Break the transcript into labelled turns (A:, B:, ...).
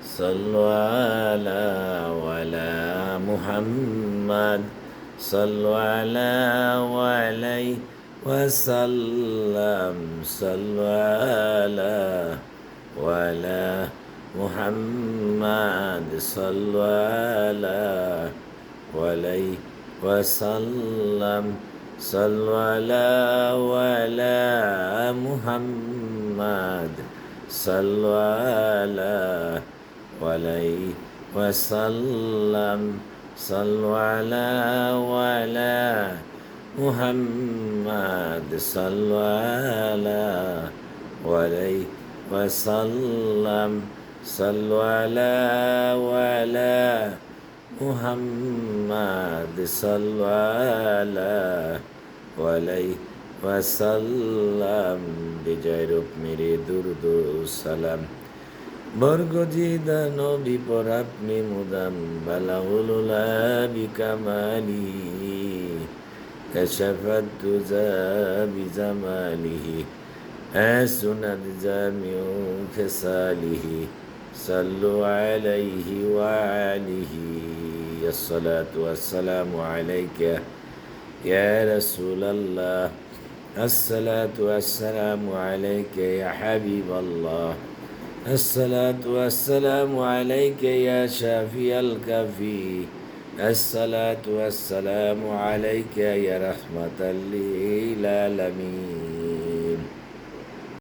A: صلوا على ولا محمد صلوا على وعليه وسلم صلوا على ولا محمد صلوا على وعليه وسلم صلوا على ولا محمد صلوا على وعليه وسلم صلوا على وعلى محمد صلوا على وعليه وسلم صلوا على وعلى محمد صلوا على وعليه وسلم বিজয় রূপ মেরে দুরুদ সালাম বর্গজিদা নবী পর আপনি মুদাম বালাউলুলা বিকামালি كشفت تزا بجماله حسنت جميع خصاله صلوا عليه وعليه الصلاة والسلام عليك يا رسول الله الصلاة والسلام عليك يا حبيب الله الصلاة والسلام عليك يا شافي الكافي الصلاة والسلام عليك يا رحمة للعالمين